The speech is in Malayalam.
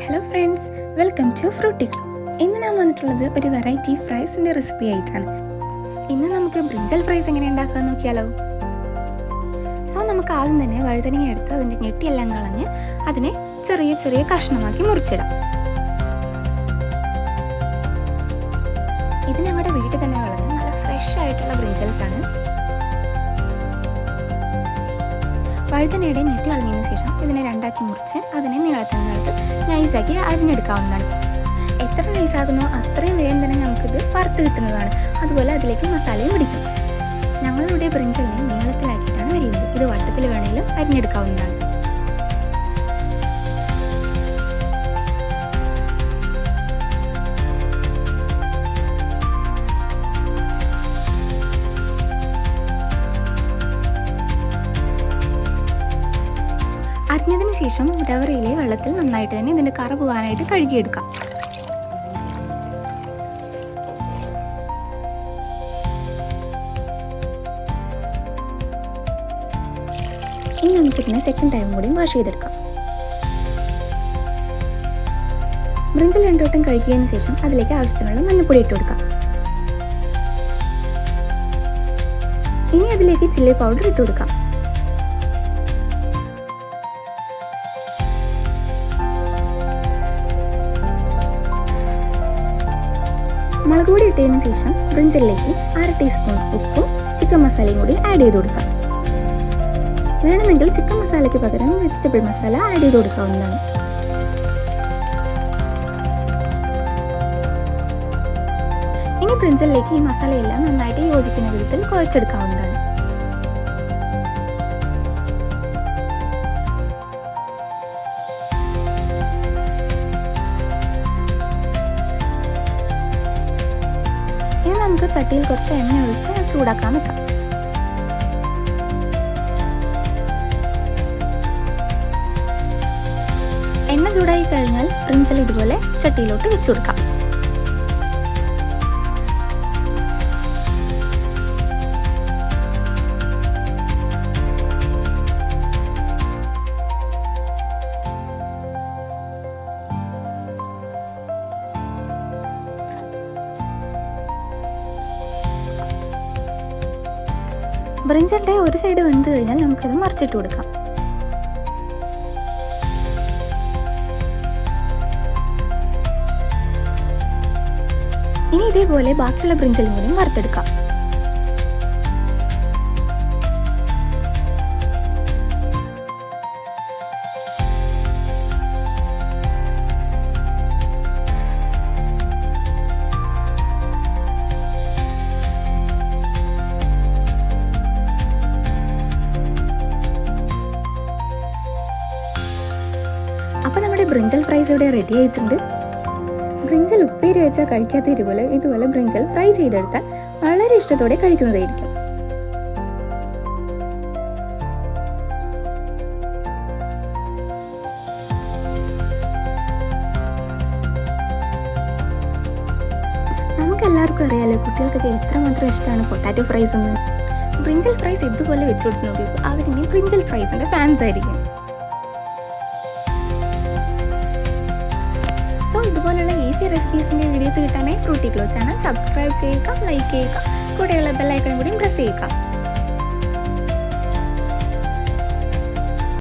Hello friends, welcome to Frooti club. ഇന്ന് ഞാൻ വന്നിട്ടുള്ളത് ഒരു വെറൈറ്റി ഫ്രൈസിൻ്റെ റെസിപ്പി ആയിട്ടാണ്. ഇന്ന് നമുക്ക് ബ്രിഞ്ചൽ ഫ്രൈസ് എങ്ങനെ ഉണ്ടാക്കാൻ നോക്കിയാലോ. നമുക്ക് ആദ്യം തന്നെ വഴുതനങ്ങ എടുത്ത് അതിൻ്റെ ഞെട്ടിയെല്ലാം കളഞ്ഞ് അതിനെ ചെറിയ ചെറിയ കഷ്ണമാക്കി മുറിച്ചിടാം. ഇത് ഞങ്ങളുടെ വീട്ടിൽ തന്നെ വളർന്ന നല്ല ഫ്രഷ് ആയിട്ടുള്ള ബ്രിഞ്ചൽസ് ആണ്. വഴുതനയുടെ ഞെട്ടി കളഞ്ഞതിന് ശേഷം ഇതിനെ രണ്ടാക്കി മുറിച്ച് അതിനെ നീളത്തിൽ നൈസാക്കി അരിഞ്ഞെടുക്കാവുന്നതാണ്. എത്ര നൈസാകുന്നോ അത്രയും വേഗം തന്നെ നമുക്കിത് വറുത്ത് കിട്ടുന്നതാണ്. അതുപോലെ അതിലേക്ക് മസാലയും പിടിക്കും. ഞങ്ങളിവിടെ ബ്രിഞ്ചലിനെ നീളത്തിലാക്കിയിട്ടാണ് അരിയുന്നത്. ഇത് വട്ടത്തിൽ വേണമെങ്കിലും അരിഞ്ഞെടുക്കാവുന്നതാണ്. അരിഞ്ഞതിന് ശേഷം ഡവറയിലെ വെള്ളത്തിൽ നന്നായിട്ട് തന്നെ ഇതിൻ്റെ കറ പോകാനായിട്ട് കഴുകിയെടുക്കാം. ഇനി നമുക്കിതിനെ സെക്കൻഡ് ടൈം കൂടി വാഷ് ചെയ്തെടുക്കാം. ബ്രിഞ്ചൽ രണ്ടോട്ടം കഴുകിയതിന് ശേഷം അതിലേക്ക് ആവശ്യത്തിനുള്ള മഞ്ഞൾപ്പൊടി ഇട്ട് കൊടുക്കാം. ഇനി അതിലേക്ക് ചില്ലി പൗഡർ ഇട്ട് കൊടുക്കാം. മുളക് പൊടി ഇട്ടതിന് ശേഷം ബ്രിഞ്ചലിലേക്ക് 1/2 ടീസ്പൂൺ ഉപ്പും ചിക്കൻ മസാലയും കൂടി ആഡ് ചെയ്ത് കൊടുക്കാം. വേണമെങ്കിൽ ചിക്കൻ മസാലയ്ക്ക് പകരം വെജിറ്റബിൾ മസാല ആഡ് ചെയ്ത് കൊടുക്കാവുന്നതാണ്. ഇനി ബ്രിഞ്ചലിലേക്ക് ഈ മസാലയെല്ലാം നന്നായിട്ട് യോജിക്കുന്ന വിധത്തിൽ കുഴച്ചെടുക്കാവുന്നതാണ്. ഇനി നമുക്ക് ചട്ടിയിൽ കുറച്ച് എണ്ണ ഒഴിച്ച് ചൂടാക്കാൻ വെക്കാം. എണ്ണ ചൂടായി കഴിഞ്ഞാൽ ബ്രിഞ്ചൽ ഇതുപോലെ ചട്ടിയിലോട്ട് വെച്ചു കൊടുക്കാം. ബ്രിഞ്ചലിൻ്റെ ഒരു സൈഡ് വെന്ത് കഴിഞ്ഞാൽ നമുക്കത് മറിച്ചിട്ട് കൊടുക്കാം. ഇനി ഇതേപോലെ ബാക്കിയുള്ള ബ്രിഞ്ചലും കൂടി വറുത്തെടുക്കാം. അപ്പോൾ നമ്മുടെ ബ്രിഞ്ചൽ ഫ്രൈസ് ഇവിടെ റെഡി ആയിട്ടുണ്ട്. ബ്രിഞ്ചൽ ഉപ്പേരി വെച്ചാൽ കഴിക്കാത്ത ഇതുപോലെ ബ്രിഞ്ചൽ ഫ്രൈ ചെയ്തെടുത്താൽ വളരെ ഇഷ്ടത്തോടെ കഴിക്കുന്നതായിരിക്കും. നമുക്കെല്ലാവർക്കും അറിയാലോ കുട്ടികൾക്കൊക്കെ എത്രമാത്രം ഇഷ്ടമാണ് പൊട്ടാറ്റോ ഫ്രൈസ് എന്ന്. ബ്രിഞ്ചൽ ഫ്രൈസ് ഇതുപോലെ വെച്ച് കൊടുത്ത് നോക്കിയപ്പോൾ അവരിനി ബ്രിഞ്ചൽ ഫ്രൈസിൻ്റെ ഫാൻസ് ആയിരിക്കും. ഇതുപോലുള്ള ഈസി റെസിപ്പീസിൻ്റെ വീഡിയോസ് കിട്ടാനായി ഫ്രൂട്ടി ക്ലബ് ചാനൽ സബ്സ്ക്രൈബ് ചെയ്യുക, ലൈക്ക് ചെയ്യുക, കൂടെയുള്ള ബെൽ ഐക്കൺ കൂടി പ്രസ് ചെയ്യുക.